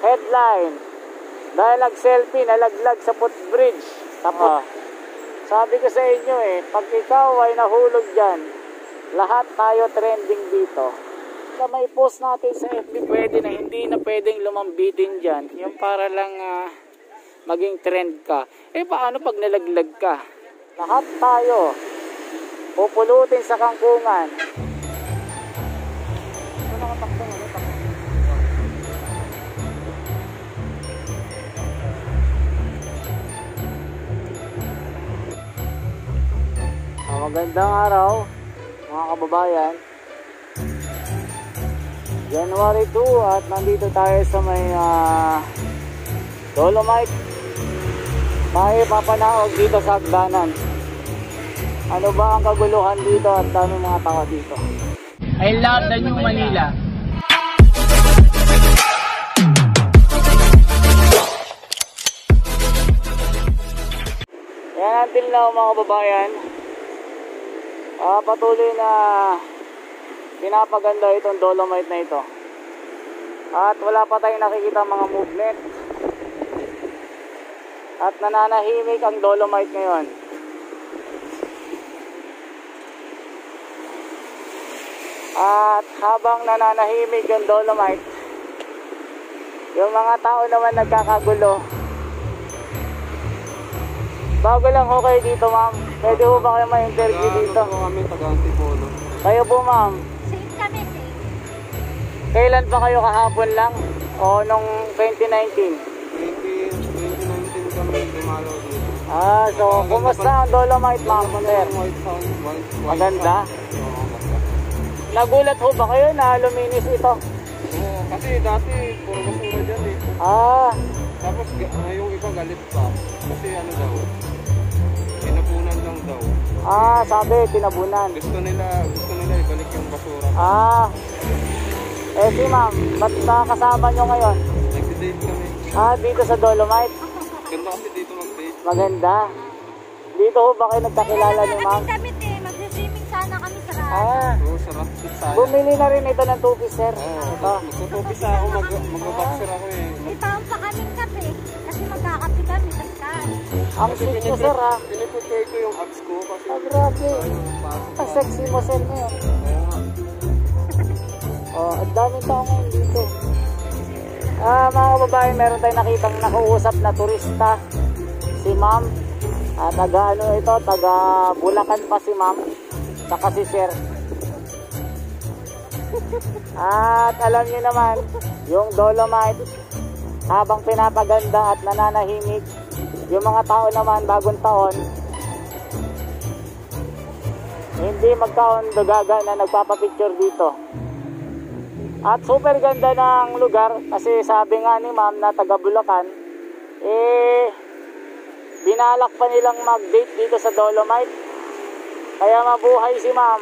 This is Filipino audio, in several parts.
headline. Dahil nag-selfie, nalaglag sa footbridge. Tapos, sabi ko sa inyo pag ikaw ay nahulog dyan, lahat tayo trending dito. Kaya may post natin sa FB, pwede na, hindi na pwedeng lumambitin dyan. Yung para lang maging trend ka. Paano pag nalaglag ka? Lahat tayo pupulutin sa kangkungan. Magandang araw mga kababayan. January 2 at nandito tayo sa may Dolomite. Tayo papanaog dito sa hagdanan. Ano ba ang kaguluhan dito at dami mga tao dito. I love the New Manila. Yan until now mga kababayan. Patuloy na pinapaganda itong Dolomite na ito. At wala pa tayong nakikita mga movement. At nananahimik ang Dolomite ngayon. At habang nananahimik yung Dolomite, yung mga tao naman nagkakagulo. Bago lang ho kayo dito, ma'am. Pwede po ba kayo ma-interview dito? Kami taga-Antipolo. Kayo po, ma'am. Safe kami, safe. Kailan pa kayo kahapon lang? O nung 2019? 2019 kami dumalo dito. So kumusta ang Dolomite, ma'am? Maganda? Nagulat ho ba kayo na luminis ito? Oo, kasi dati puro basura dyan eh. Tapos yung iba galit pa. Kasi ano daw, tinabunan lang daw. Sabi, tinabunan. Gusto nila ibalik yung basura. Si ma'am, ba't kasama nyo ngayon? Nag-date kami. Dito sa Dolomite? Ganda kasi dito mag-date. Maganda. Dito ho ba kayo nagkakilala ni ma'am? Mag-swimming sana kami sa Oo, sarap. Bumili na rin ito ng 2-piece, sir. Ito. Magtutupis ako, mag-boxer ako eh. Itaon pa kaming kape. Kasi magkakape kami. Ang sweet nyo, sir, ha? Piniprepare ko yung abs ko kasi... Grabe. Ang sexy mo, sir, ngayon. Ang daming tao ngayon dito. Mga kababae, meron tayong nakitang nakausap na turista. Si ma'am. Taga Bulacan pa si ma'am. Saka si sir. At alam niyo naman, yung Dolomite, habang pinapaganda at nananahimik, yung mga tao naman bagong taon, hindi magkaundugaga na nagpapapicture dito. At super ganda ng lugar kasi sabi nga ni ma'am na taga Bulacan, binalak pa nilang mag-date dito sa Dolomite. Kaya mabuhay si ma'am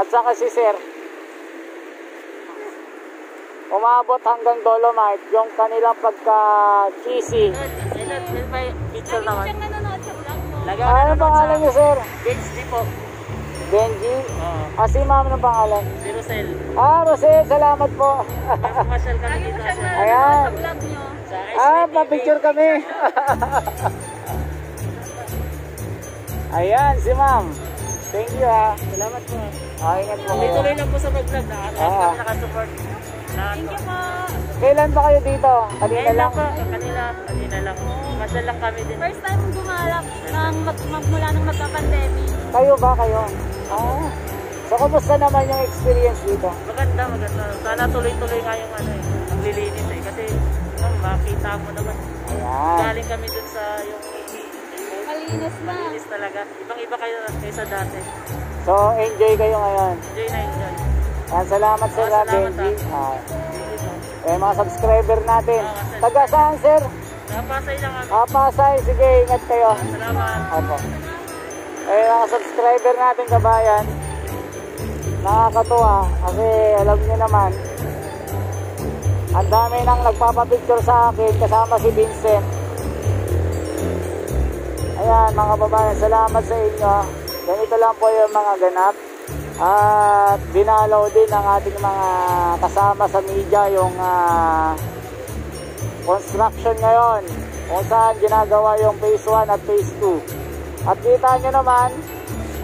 at saka si sir. Umabot hanggang Dolomite yung kanilang pagka-cheesy. May picture naman. Ano pangalan niyo, sir? Benji po. Benji? Si ma'am ng pangalan? Si Rosel. Rosel, salamat po. Masyal kami dito. Ayan. Pa-picture kami. Ayan, si ma'am. Thank you, ha. Salamat po. Ingat po. Tuloy lang po sa mag-vlog na. Nakasupport. Thank you po. Kailan ba kayo dito? Kanina lang? Kanina lang. Masyal lang kami din. First time gumalap mula nung magka-pandemic. Kayo ba kayo? So, kumusta naman yung experience dito? Maganda. Sana tuloy-tuloy nga yung naglilinis kasi makita mo naman. Ayan. Galing kami dun sa yung Malinis na. malinis talaga. Ibang-iba kayo kaysa dati. So, enjoy kayo ngayon. Enjoy na enjoy. Salamat sir, Salamat, Benji. Mga subscriber natin. Taga saan, sir? Napasay lang kami. Pasay. Sige, ingat kayo. Salamat. Opo. Mga subscriber natin, kabayan. Nakakatuwa kasi alam niyo naman, ang dami nang nagpapapicture sa akin kasama si Vincent. Ayan mga kababayan, salamat sa inyo. Ganito lang po yung mga ganap. At dinalaw din ng ating mga kasama sa media yung construction ngayon kung saan ginagawa yung phase 1 at phase 2. At kita nyo naman,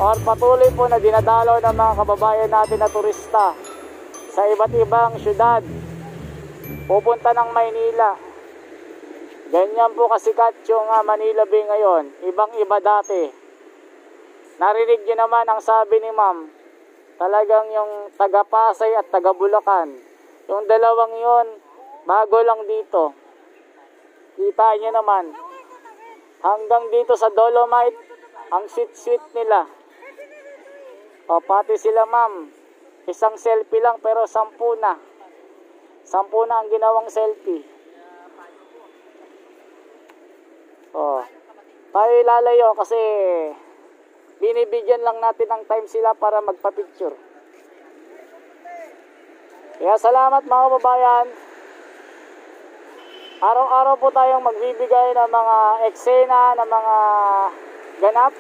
or patuloy po na dinadalaw ng mga kababayan natin na turista sa iba't ibang syudad pupunta ng Maynila. Ganyan po kasikat yung Manila Bay ngayon, ibang iba dati. Narinig nyo naman ang sabi ni ma'am, talagang yung taga Pasay at taga Bulacan, yung dalawang yon bago lang dito. Kita nyo naman, hanggang dito sa Dolomite, ang sweet-sweet nila. O pati sila ma'am, isang selfie lang pero 10 na. 10 na ang ginawang selfie. O, tayo lalayo kasi binibigyan lang natin ng time sila para magpa-picture. Kaya salamat mga kababayan. Araw-araw po tayong magbibigay ng mga eksena, ng mga ganap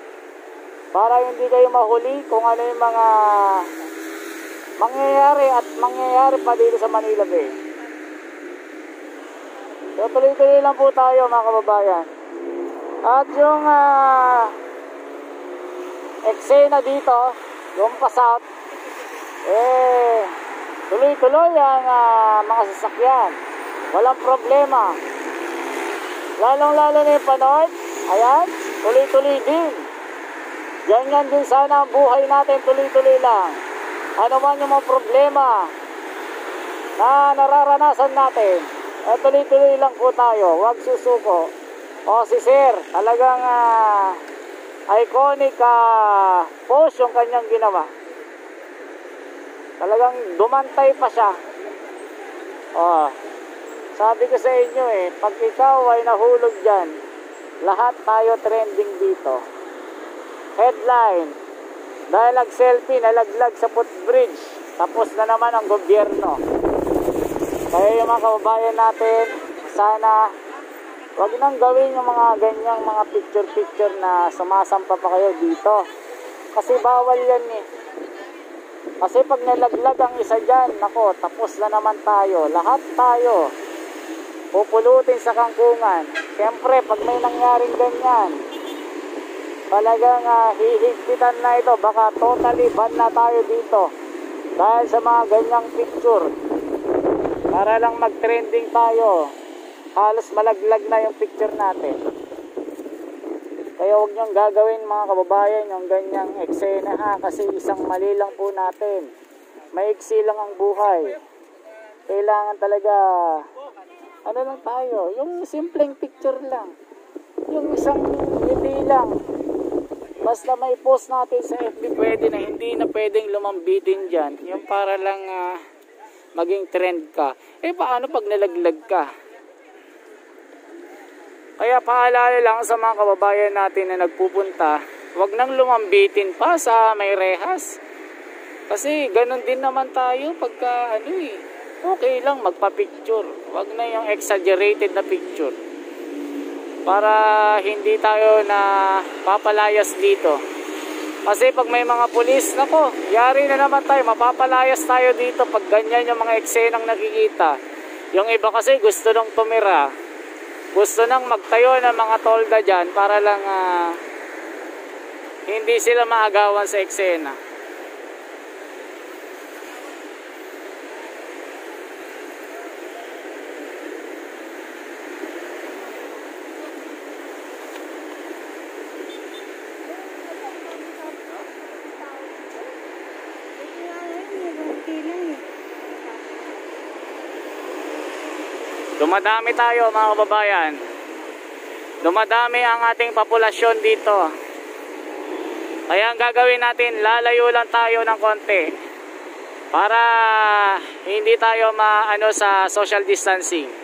para hindi kayo mahuli kung ano yung mga mangyayari at mangyayari pa dito sa Manila Bay. So tuloy-tuloy lang po tayo mga kababayan. At yung eksena dito, yung pa-south, tuloy-tuloy ang mga sasakyan. Walang problema. Lalong-lalo na yung pa-north, ayan, tuloy-tuloy din. Ganyan din sana ang buhay natin, tuloy-tuloy lang. Ano man yung mga problema na nararanasan natin, tuloy-tuloy lang po tayo, huwag susuko. O si Sir, talagang iconic post yung kanyang ginawa. Talagang dumantay pa siya. Sabi ko sa inyo pag ikaw ay nahulog dyan, lahat tayo trending dito. Headline, dahil nag-selfie, nalaglag sa footbridge, tapos na naman ang gobyerno. Kaya yung mga kababayan natin, sana wag nang gawin yung mga ganyang mga picture-picture na sumasampa pa kayo dito. Kasi bawal yan Kasi pag nalaglag ang isa dyan, nako, tapos na naman tayo. Lahat tayo pupulutin sa kangkungan. Siyempre, pag may nangyaring ganyan, talagang hihigpitan na ito. Baka totally ban na tayo dito dahil sa mga ganyang picture. Para lang mag-trending tayo, halos malaglag na yung picture natin. Kaya huwag niyong gagawin mga kababayan yung ganyang eksena kasi isang mali lang po natin. Maiksi lang ang buhay. Kailangan talaga ano lang tayo, yung simpleng picture lang, yung isang hindi lang, basta may post natin sa FB pwede na, hindi na pwedeng lumambitin dyan, yung para lang maging trend ka. Paano pag nalaglag ka? Kaya paalala lang sa mga kababayan natin na nagpupunta, wag nang lumambitin pa sa may rehas, kasi ganun din naman tayo pagka okay lang magpa-picture. Wag na yung exaggerated na picture. Para hindi tayo na papalayas dito. Kasi pag may mga pulis, nako, yari na naman tayo. Mapapalayas tayo dito pag ganyan yung mga eksenang nakikita. Yung iba kasi gusto nang tumira. Gusto nang magtayo ng mga tolda dyan para lang hindi sila maagawan sa eksena. Dumadami tayo mga kababayan. Dumadami ang ating populasyon dito. Kaya ang gagawin natin, lalayo lang tayo ng konti para hindi tayo sa social distancing.